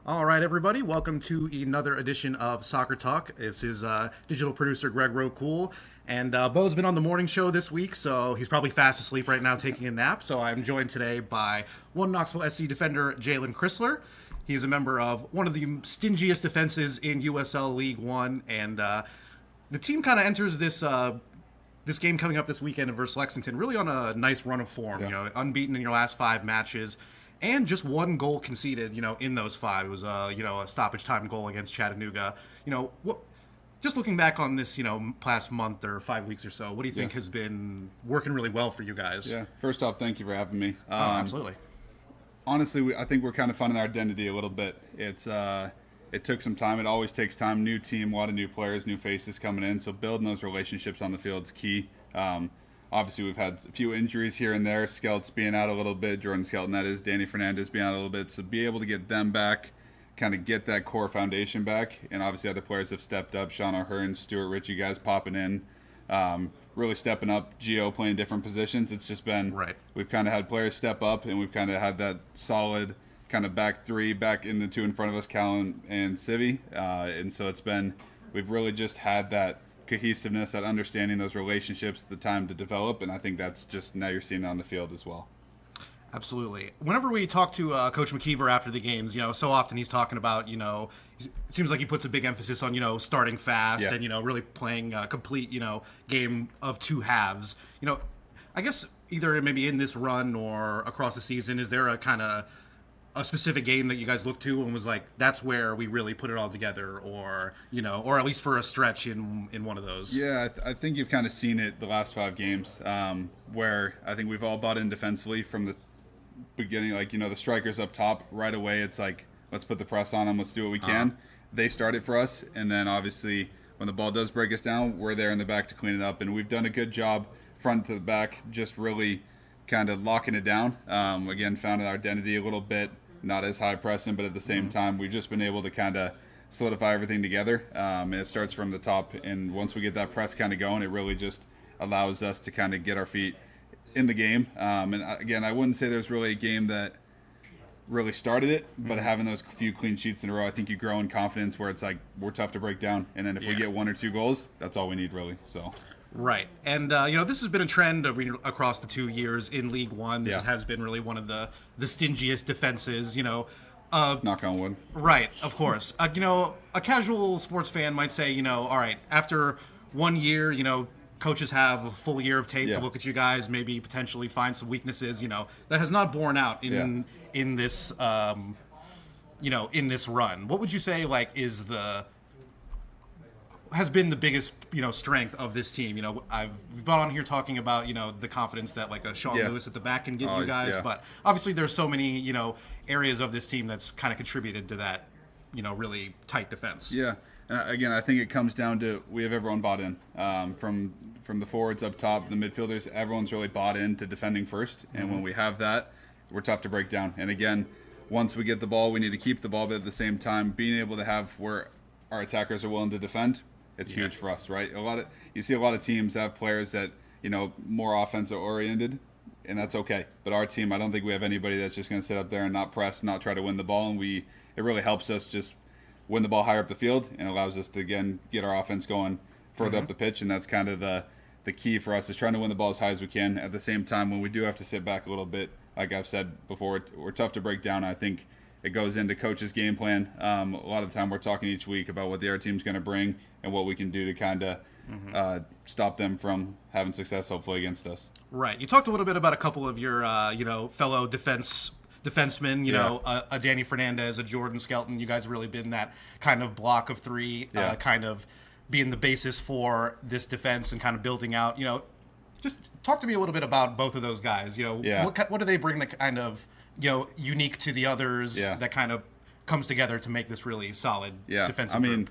All right, everybody, welcome to another edition of Soccer Talk. This is digital producer Greg Rocool, and Bo's been on the morning show this week, so he's probably fast asleep right now taking a nap. So I'm joined today by one Knoxville SC defender, Jalen Crisler. He's a member of one of the stingiest defenses in USL League One, and the team kind of enters this game coming up this weekend versus Lexington really on a nice run of form. Yeah. You know, unbeaten in your last 5 matches. And just one goal conceded, in those five. It was, a stoppage time goal against Chattanooga. Just looking back on this, past month or 5 weeks or so, what do you think has been working really well for you guys? Yeah. First off, thank you for having me. Absolutely. Honestly, I think we're kind of finding our identity a little bit. It took some time. It always takes time. New team, a lot of new players, new faces coming in. So building those relationships on the field is key. Obviously, we've had a few injuries here and there. Skelt's being out a little bit. Jordan Skelton, that is. Danny Fernandez being out a little bit. So be able to get them back, kind of get that core foundation back. And obviously, other players have stepped up. Sean O'Hearn, Stuart Ritchie, guys popping in, really stepping up. Gio playing different positions. It's just been Right. We've kind of had players step up, and we've kind of had that solid kind of back three, back in the two in front of us, Callan and Civi. And so we've really just had that cohesiveness, that understanding, those relationships, the time to develop, and I think that's just now you're seeing it on the field as well. Absolutely. Whenever we talk to Coach McKeever after the games, so often he's talking about, it seems like he puts a big emphasis on, starting fast Yeah. and, really playing a complete, game of two halves. I guess either maybe in this run or across the season, is there a specific game that you guys looked to and was like, that's where we really put it all together, or at least for a stretch in one of those? Yeah, I think you've kind of seen it the last 5 games, where I think we've all bought in defensively from the beginning. Like, the strikers up top right away, it's like, let's put the press on them, let's do what we can. They start it for us, and then obviously when the ball does break us down, we're there in the back to clean it up, and we've done a good job front to the back, just really kind of locking it down. Again, found our identity a little bit, not as high pressing, but at the same time, we've just been able to kind of solidify everything together. And it starts from the top, and once we get that press kind of going, it really just allows us to kind of get our feet in the game. And again, I wouldn't say there's really a game that really started it, but having those few clean sheets in a row, I think you grow in confidence where it's like, we're tough to break down. And then if we get 1 or 2 goals, that's all we need really. So. Right. And, this has been a trend across the 2 years in League One. This has been really one of the stingiest defenses, Knock on wood. Right, of course. A casual sports fan might say, all right, after 1 year, coaches have a full year of tape to look at you guys, maybe potentially find some weaknesses, that has not borne out in this, in this run. What would you say, has been the biggest, strength of this team? We've been on here talking about, the confidence that a Sean Lewis at the back can give you guys, but obviously there's so many, areas of this team that's kind of contributed to that, really tight defense. Yeah. And again, I think it comes down to we have everyone bought in. From the forwards up top, the midfielders, everyone's really bought into defending first. And when we have that, we're tough to break down. And again, once we get the ball, we need to keep the ball, but at the same time, being able to have where our attackers are willing to defend, it's huge for us, right? You see a lot of teams have players that, more offensive oriented, and that's okay. But our team, I don't think we have anybody that's just going to sit up there and not press, not try to win the ball. And it really helps us just win the ball higher up the field and allows us to, again, get our offense going further up the pitch. And that's kind of the key for us, is trying to win the ball as high as we can. At the same time, when we do have to sit back a little bit, like I've said before, we're tough to break down. I think it goes into coach's game plan. A lot of the time we're talking each week about what the other team's going to bring and what we can do to kind of stop them from having success, hopefully, against us. Right. You talked a little bit about a couple of your, fellow defensemen, a Danny Fernandez, a Jordan Skelton. You guys have really been that kind of block of three, kind of being the basis for this defense and kind of building out, just talk to me a little bit about both of those guys. What do they bring that kind of, unique to the others that kind of comes together to make this really solid defensive group?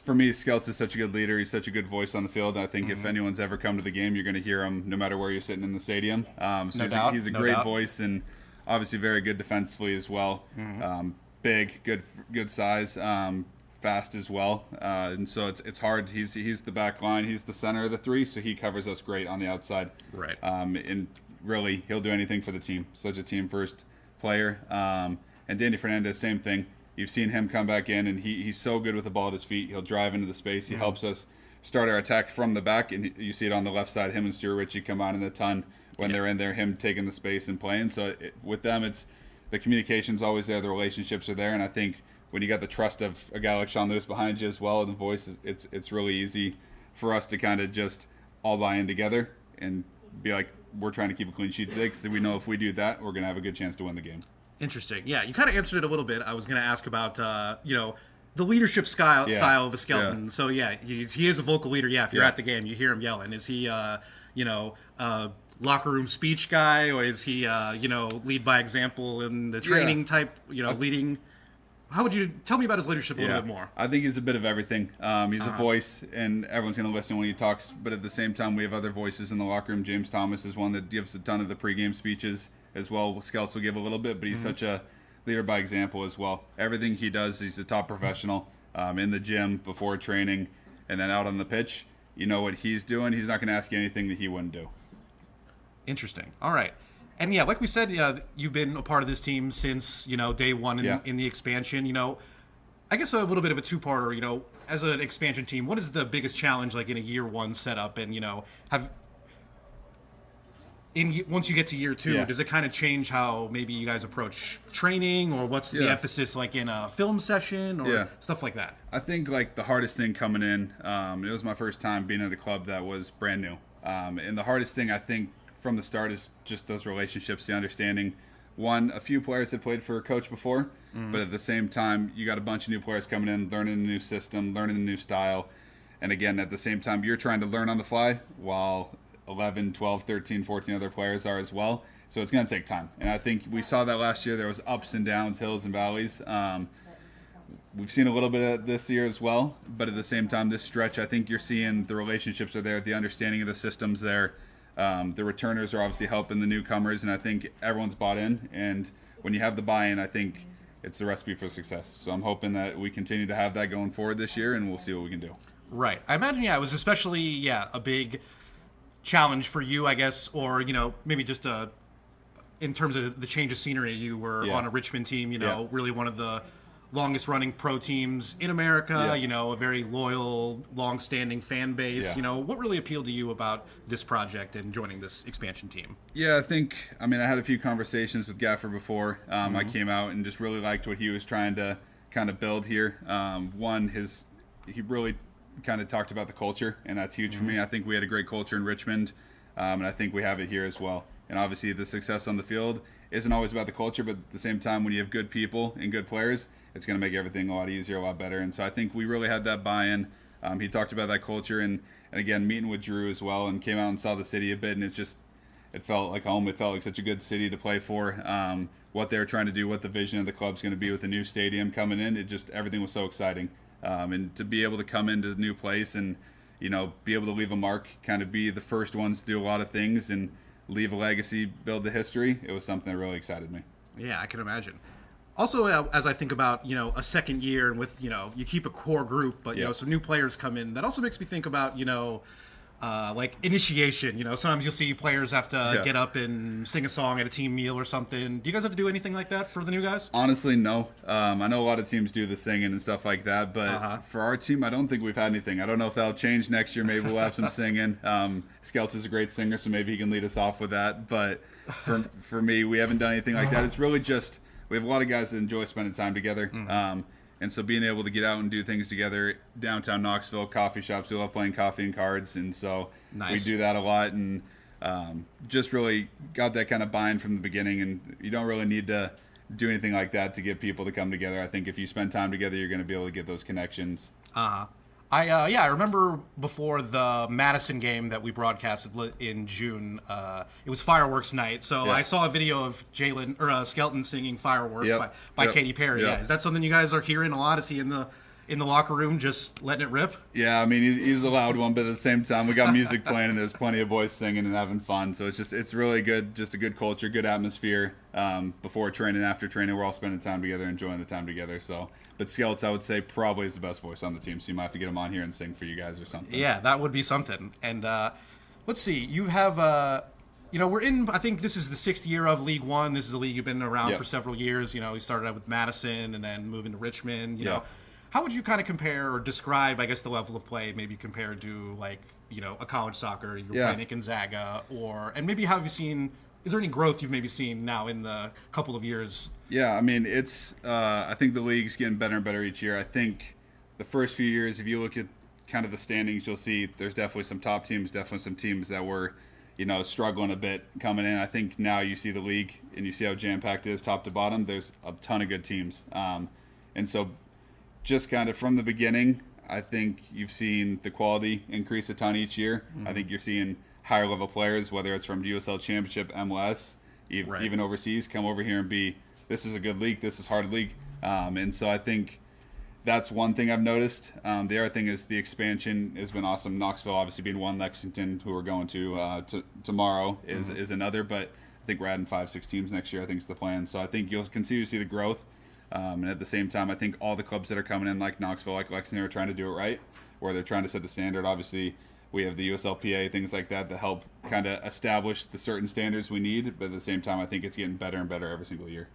For me, Skelts is such a good leader. He's such a good voice on the field. I think if anyone's ever come to the game, you're going to hear him no matter where you're sitting in the stadium. He's a great voice, and obviously very good defensively as well. Big, good size, fast as well. And so it's hard. He's the back line. He's the center of the three, so he covers us great on the outside. Right. And really, he'll do anything for the team. Such a team-first player. And Danny Fernandez, same thing. you've seen him come back in, and he's so good with the ball at his feet. He'll drive into the space. He helps us start our attack from the back, and you see it on the left side. Him and Stuart Ritchie come on in a ton when they're in there, him taking the space and playing. So with them, it's the communication's always there, the relationships are there, and I think when you got the trust of a guy like Sean Lewis behind you as well, and the voice, it's really easy for us to kind of just all buy in together and be like, we're trying to keep a clean sheet today, because we know if we do that, we're going to have a good chance to win the game. Interesting. Yeah, you kind of answered it a little bit. I was going to ask about, the leadership style of a Skelton. Yeah. So, yeah, he is a vocal leader. Yeah, if you're at the game, you hear him yelling. Is he, locker room speech guy, or is he, lead by example in the training type, leading? How would you tell me about his leadership a little bit more? I think he's a bit of everything. He's a voice, and everyone's going to listen when he talks. But at the same time, we have other voices in the locker room. James Thomas is one that gives a ton of the pregame speeches as well. Scouts will give a little bit, but he's such a leader by example as well. Everything he does, he's a top professional in the gym, before training, and then out on the pitch. You know what he's doing. He's not going to ask you anything that he wouldn't do. Interesting. All right. And yeah, like we said, you've been a part of this team since, day one in the expansion. I guess a little bit of a two-parter, as an expansion team, what is the biggest challenge like in a year one setup? And, once you get to year two, does it kind of change how maybe you guys approach training, or what's the emphasis like in a film session or stuff like that? I think like the hardest thing coming in, it was my first time being at a club that was brand new. And the hardest thing I think from the start is just those relationships, the understanding. One, a few players had played for a coach before, but at the same time, you got a bunch of new players coming in, learning a new system, learning a new style. And again, at the same time, you're trying to learn on the fly while 11, 12, 13, 14 other players are as well. So it's going to take time. And I think we saw that last year. There was ups and downs, hills and valleys. We've seen a little bit of this year as well. But at the same time, this stretch, I think you're seeing the relationships are there, the understanding of the systems there. The returners are obviously helping the newcomers, and I think everyone's bought in. And when you have the buy-in, I think it's the recipe for success. So I'm hoping that we continue to have that going forward this year, and we'll see what we can do. Right. I imagine, it was especially, a big challenge for you, I guess, or, maybe just in terms of the change of scenery. You were on a Richmond team, really one of the longest running pro teams in America, a very loyal, long-standing fan base. What really appealed to you about this project and joining this expansion team? Yeah, I had a few conversations with Gaffer before I came out, and just really liked what he was trying to kind of build here. He really kind of talked about the culture, and that's huge for me. I think we had a great culture in Richmond, and I think we have it here as well. And obviously the success on the field isn't always about the culture, but at the same time, when you have good people and good players, it's going to make everything a lot easier, a lot better. And so I think we really had that buy-in. He talked about that culture, and again, meeting with Drew as well, and came out and saw the city a bit, and it felt like home. It felt like such a good city to play for. What they were trying to do, what the vision of the club's going to be with the new stadium coming in, everything was so exciting. And to be able to come into the new place and, be able to leave a mark, kind of be the first ones to do a lot of things and leave a legacy, build the history, it was something that really excited me. Yeah, I can imagine. Also, as I think about, a second year, and with, you keep a core group, but, some new players come in, that also makes me think about, like initiation. Sometimes you'll see players have to get up and sing a song at a team meal or something. Do you guys have to do anything like that for the new guys? Honestly, no. I know a lot of teams do the singing and stuff like that, but for our team, I don't think we've had anything. I don't know if that'll change next year. Maybe we'll have some singing. Skelts is a great singer, so maybe he can lead us off with that. But for me, we haven't done anything like that. It's really just, we have a lot of guys that enjoy spending time together. And so being able to get out and do things together, downtown Knoxville, coffee shops, we love playing coffee and cards. And so we do that a lot, and just really got that kind of buy-in from the beginning. And you don't really need to do anything like that to get people to come together. I think if you spend time together, you're going to be able to get those connections. I remember before the Madison game that we broadcasted in June, it was fireworks night. So I saw a video of Skelton singing "Firework" by Katy Perry. Yeah, is that something you guys are hearing a lot? Is he in the locker room just letting it rip? Yeah, he's a loud one, but at the same time, we got music playing and there's plenty of boys singing and having fun. So it's really good, just a good culture, good atmosphere. Before training, after training, we're all spending time together, enjoying the time together. But Skelts, I would say, probably is the best voice on the team, so you might have to get him on here and sing for you guys or something. Yeah, that would be something. And let's see, you have we're in, I think this is the 6th year of League One. This is a league you've been around Yep. for several years. You started out with Madison and then moving to Richmond. You Yeah. know, how would you kind of compare or describe, I guess, the level of play maybe compared to like, a college soccer, you're Yeah. playing at Gonzaga, and maybe how have you seen, is there any growth you've maybe seen now in the couple of years? Yeah, I mean, I think the league's getting better and better each year. I think the first few years, if you look at kind of the standings, you'll see there's definitely some top teams, definitely some teams that were, struggling a bit coming in. I think now you see the league and you see how jam-packed it is top to bottom. There's a ton of good teams. And so just kind of from the beginning, I think you've seen the quality increase a ton each year. Mm-hmm. I think you're seeing higher level players, whether it's from USL Championship, MLS, Right. even overseas, come over here and be, this is a good league, this is hard league. And so I think that's one thing I've noticed. The other thing is the expansion has been awesome. Knoxville obviously being one, Lexington, who we're going to tomorrow, is another. But I think we're adding 5-6 teams next year. I think is the plan. So I think you'll continue to see the growth. And at the same time, I think all the clubs that are coming in, like Knoxville, like Lexington, are trying to do it right, where they're trying to set the standard. Obviously, we have the USLPA, things like that help kind of establish the certain standards we need. But at the same time, I think it's getting better and better every single year.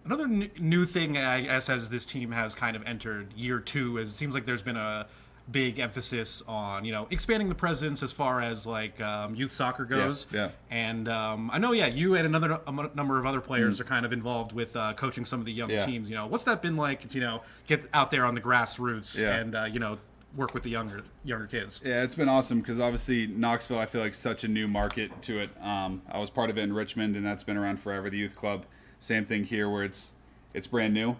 Another new thing, I guess, as this team has kind of entered year 2, is it seems like there's been a big emphasis on, expanding the presence as far as like youth soccer goes. Yeah. And I know, you and another number of other players are kind of involved with coaching some of the young teams. What's that been like to, get out there on the grassroots and, work with the younger kids? Yeah, it's been awesome because obviously Knoxville, I feel like such a new market to it. I was part of it in Richmond, and that's been around forever, the youth club. Same thing here where it's brand new.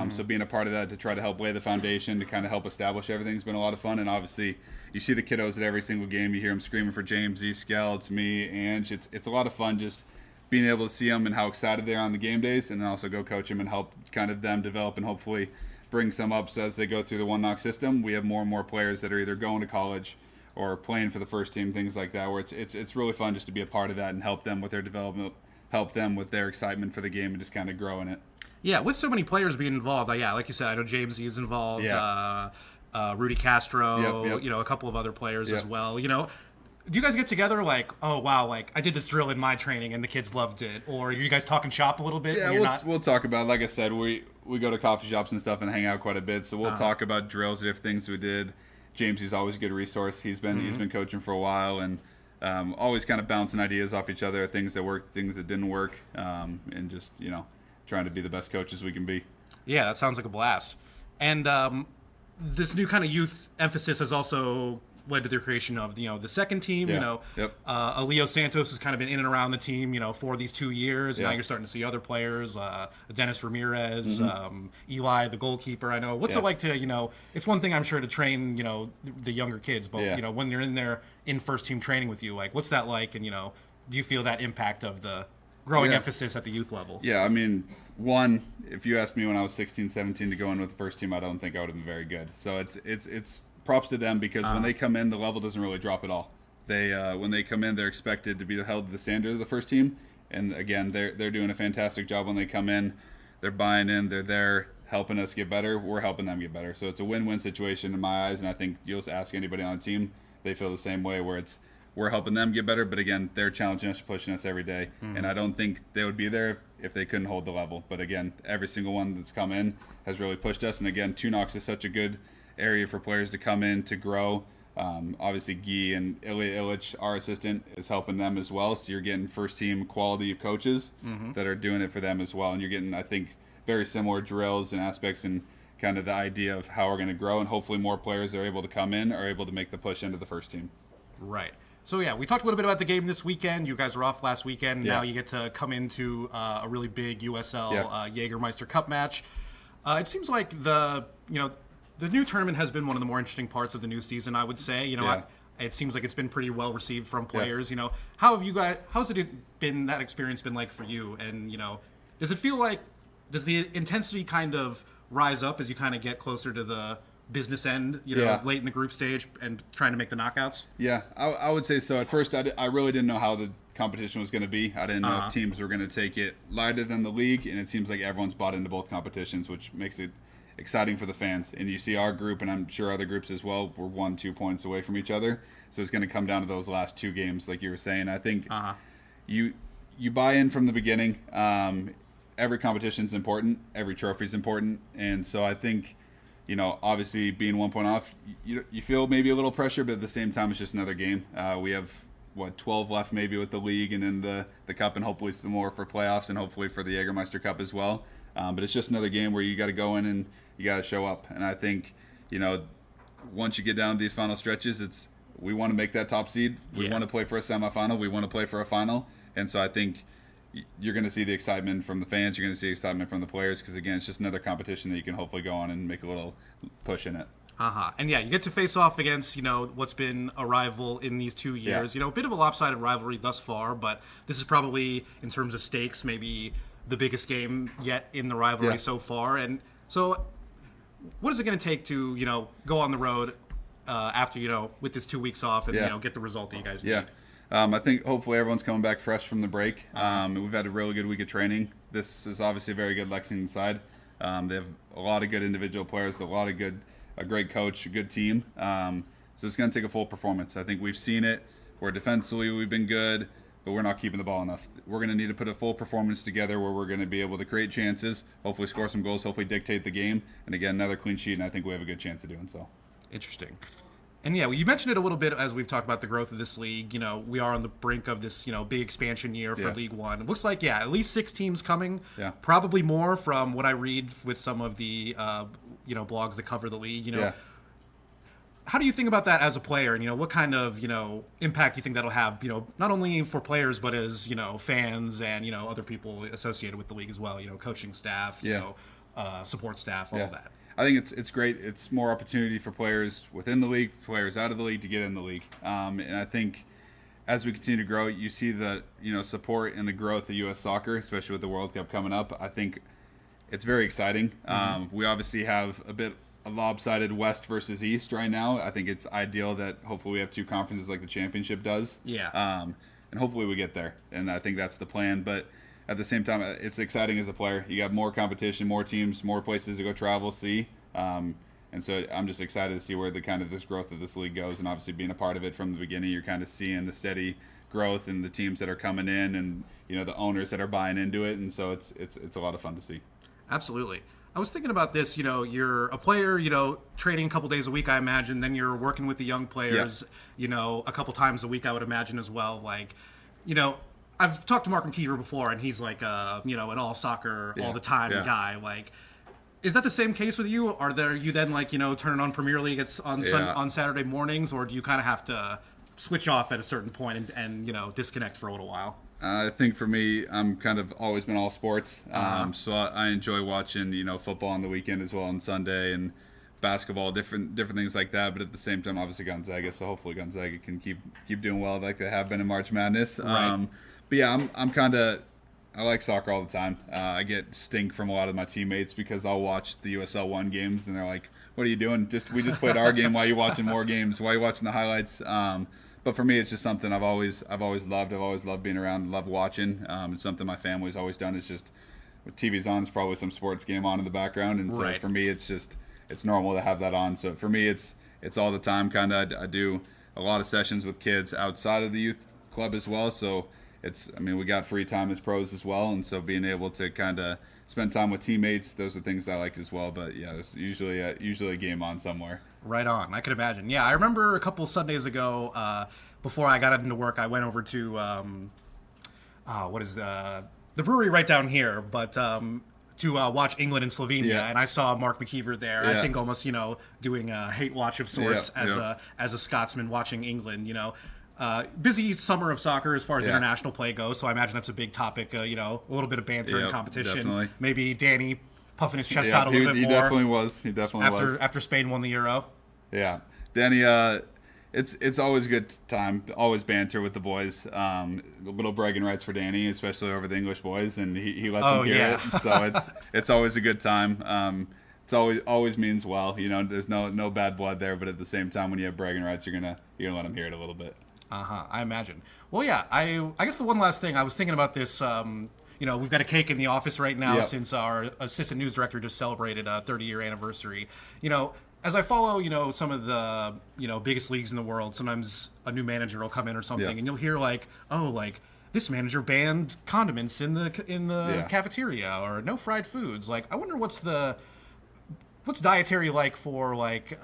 So being a part of that to try to help lay the foundation to kind of help establish everything has been a lot of fun. And obviously you see the kiddos at every single game. You hear them screaming for James, Scouts, me, Ange. It's a lot of fun just being able to see them and how excited they are on the game days, and then also go coach them and help kind of them develop and hopefully bring some ups as they go through the One Knox system. We have more and more players that are either going to college or playing for the first team, things like that, where it's really fun just to be a part of that and help them with their development, help them with their excitement for the game and just kind of grow in it. Yeah, with so many players being involved, like you said, I know James is involved, Rudy Castro, Yep. A couple of other players as well. Do you guys get together like, oh, wow, like I did this drill in my training and the kids loved it? Or are you guys talking shop a little bit? Yeah, we'll talk about it. Like I said, we go to coffee shops and stuff and hang out quite a bit. So we'll talk about drills, different things we did. James is always a good resource. He's been coaching for a while and always kind of bouncing ideas off each other, things that worked, things that didn't work, and just, trying to be the best coaches we can be. Yeah, that sounds like a blast. And this new kind of youth emphasis has also led to the creation of the second team. Leo Santos has kind of been in and around the team for these 2 years. Now you're starting to see other players, Dennis Ramirez, Eli the goalkeeper. I know what's it like to it's one thing I'm sure to train the younger kids, but when you're in there in first team training with you, like what's that like, and do you feel that impact of the growing emphasis at the youth level? Yeah, I mean, one, if you asked me when I was 16, 17 to go in with the first team, I don't think I would have been very good. So it's props to them because when they come in, the level doesn't really drop at all. They when they come in, they're expected to be held to the standard of the first team. And again, they're doing a fantastic job when they come in. They're buying in. They're there helping us get better. We're helping them get better. So it's a win-win situation in my eyes. And I think you'll just ask anybody on the team, they feel the same way where we're helping them get better, but again, they're challenging us, pushing us every day. And I don't think they would be there if they couldn't hold the level. But again, every single one that's come in has really pushed us. And again, Knox is such a good area for players to come in to grow. Obviously, Guy and Ilya Illich, our assistant, is helping them as well. So you're getting first-team quality coaches that are doing it for them as well. And you're getting, I think, very similar drills and aspects and kind of the idea of how we're going to grow. And hopefully more players that are able to come in are able to make the push into the first team. Right. So, we talked a little bit about the game this weekend. You guys were off last weekend. Now you get to come into a really big USL Jägermeister Cup match. It seems like the new tournament has been one of the more interesting parts of the new season, I would say. It seems like it's been pretty well received from players. How's it been, that experience been like for you? And, does it feel like, does the intensity kind of rise up as you kind of get closer to the business end, late in the group stage and trying to make the knockouts? Yeah, I would say so. At first, I really didn't know how the competition was going to be. I didn't know if teams were going to take it lighter than the league, and it seems like everyone's bought into both competitions, which makes it exciting for the fans. And you see our group, and I'm sure other groups as well, we're 1-2 points away from each other. So it's going to come down to those last 2 games, like you were saying. I think you buy in from the beginning. Every competition is important. Every trophy is important. And so I think, obviously being 1 point off, you feel maybe a little pressure, but at the same time, it's just another game. We have, 12 left maybe with the league and then the cup, and hopefully some more for playoffs and hopefully for the Jägermeister Cup as well. But it's just another game where you got to go in and you got to show up. And I think, once you get down to these final stretches, we want to make that top seed. We want to play for a semifinal. We want to play for a final. And so I think you're going to see the excitement from the fans. You're going to see excitement from the players because, again, it's just another competition that you can hopefully go on and make a little push in it. And you get to face off against, what's been a rival in these 2 years. A bit of a lopsided rivalry thus far, but this is probably, in terms of stakes, maybe the biggest game yet in the rivalry so far. And so what is it going to take to, go on the road after, with this 2 weeks off and, get the result that you guys need? I think hopefully everyone's coming back fresh from the break. We've had a really good week of training. This is obviously a very good Lexington side. They have a lot of good individual players, a great coach, a good team. So it's going to take a full performance. I think we've seen it where defensively we've been good, but we're not keeping the ball enough. We're going to need to put a full performance together where we're going to be able to create chances, hopefully score some goals, hopefully dictate the game, and again, another clean sheet, and I think we have a good chance of doing so. Interesting. And you mentioned it a little bit as we've talked about the growth of this league. We are on the brink of this, big expansion year for League One. It looks like, at least 6 teams coming. Probably more from what I read with some of the, blogs that cover the league. How do you think about that as a player? And, what kind of, impact do you think that'll have, not only for players, but as, fans and, other people associated with the league as well, coaching staff, support staff, all of that. I think it's great. It's more opportunity for players within the league, players out of the league to get in the league. And I think as we continue to grow, you see the support and the growth of U.S. soccer, especially with the World Cup coming up. I think it's very exciting. We obviously have a lopsided West versus East right now. I think it's ideal that hopefully we have 2 conferences like the championship does. And hopefully we get there. And I think that's the plan. But at the same time, it's exciting as a player. You got more competition, more teams, more places to go travel, see. And so I'm just excited to see where this growth of this league goes. And obviously being a part of it from the beginning, you're kind of seeing the steady growth and the teams that are coming in and, the owners that are buying into it. And so it's a lot of fun to see. Absolutely. I was thinking about this, you're a player, training a couple days a week, I imagine. Then you're working with the young players, a couple times a week, I would imagine as well. I've talked to Mark McKeever before, and he's like, an all soccer all the time guy. Is that the same case with you? Are you then turning on Premier League on Saturday mornings, or do you kind of have to switch off at a certain point and disconnect for a little while? I think for me, I'm kind of always been all sports. So I enjoy watching, football on the weekend as well on Sunday and basketball, different things like that. But at the same time, obviously Gonzaga. So hopefully Gonzaga can keep doing well like they have been in March Madness. Right. But I like soccer all the time. I get stink from a lot of my teammates because I'll watch the USL 1 games and they're like, "What are you doing? We just played our game. Why are you watching more games? Why are you watching the highlights?" But for me, it's just something I've always loved. I've always loved being around, love watching. It's something my family's always done. It's just with TV's on, it's probably some sports game on in the background, and so for me, it's normal to have that on. So for me, it's all the time. I do a lot of sessions with kids outside of the youth club as well. So we got free time as pros as well, and so being able to kind of spend time with teammates, those are things that I like as well. But there's usually a game on somewhere. Right on. I could imagine. Yeah, I remember a couple Sundays ago, before I got into work, I went over to the brewery right down here, but to watch England and Slovenia, and I saw Mark McKeever there. I think almost doing a hate watch of sorts as a Scotsman watching England. Busy summer of soccer as far as international play goes, so I imagine that's a big topic. A little bit of banter and competition. Definitely. Maybe Danny puffing his chest out a little bit more. He definitely was. After Spain won the Euro. Yeah, Danny. It's always a good time. Always banter with the boys. A little bragging rights for Danny, especially over the English boys, and he lets them hear it. So it's always a good time. It's always means well. There's no bad blood there, but at the same time, when you have bragging rights, you're gonna let them hear it a little bit. I imagine. Well, yeah. I guess the one last thing I was thinking about this. We've got a cake in the office right now since our assistant news director just celebrated a 30-year anniversary. As I follow, some of the, biggest leagues in the world, sometimes a new manager will come in or something, and you'll hear this manager banned condiments in the Yeah. cafeteria, or no fried foods. Like, I wonder what's dietary like for like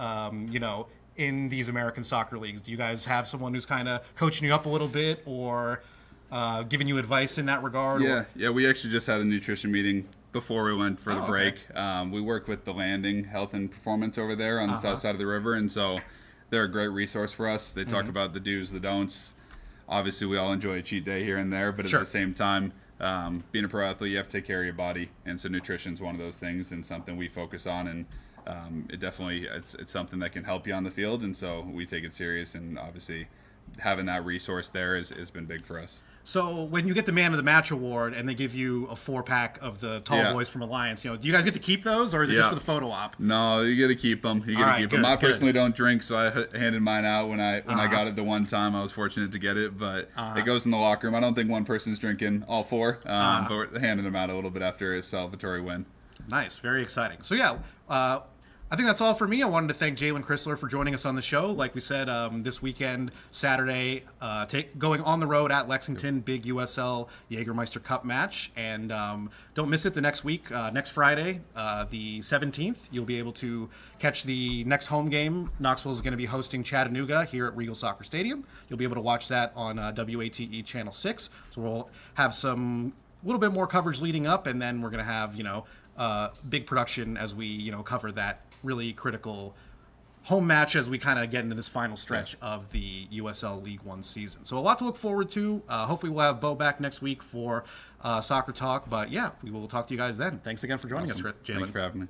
in these American soccer leagues. Do you guys have someone who's kind of coaching you up a little bit, or giving you advice in that regard? Yeah. We actually just had a nutrition meeting before we went for the break. We work with the Landing Health and Performance over there on the south side of the river, and so they're a great resource for us. They talk about the do's, the don'ts. Obviously, we all enjoy a cheat day here and there, but at the same time, being a pro athlete, you have to take care of your body, and so nutrition's one of those things and something we focus on, and it definitely it's something that can help you on the field, and so we take it serious, and obviously having that resource there has been big for us. So when you get the Man of the Match award and they give you a 4-pack of the Tall Boys from Alliance, do you guys get to keep those, or is it just for the photo op? No, you get to keep them. I personally don't drink, so I handed mine out when I got it the one time. I was fortunate to get it, but it goes in the locker room. I don't think one person's drinking all 4, but we're handing them out a little bit after a celebratory win. Nice, very exciting. So I think that's all for me. I wanted to thank Jalen Crisler for joining us on the show. Like we said, this weekend, Saturday, going on the road at Lexington, big USL Jägermeister Cup match. And don't miss it the next week. Next Friday, the 17th, you'll be able to catch the next home game. Knoxville is going to be hosting Chattanooga here at Regal Soccer Stadium. You'll be able to watch that on WATE Channel 6. So we'll have some little bit more coverage leading up, and then we're going to have, big production as we, cover that really critical home match as we kind of get into this final stretch of the USL League One season. So a lot to look forward to. Hopefully we'll have Bo back next week for Soccer Talk. But yeah, we will talk to you guys then. Thanks again for joining us, Jalen. Thanks for having me.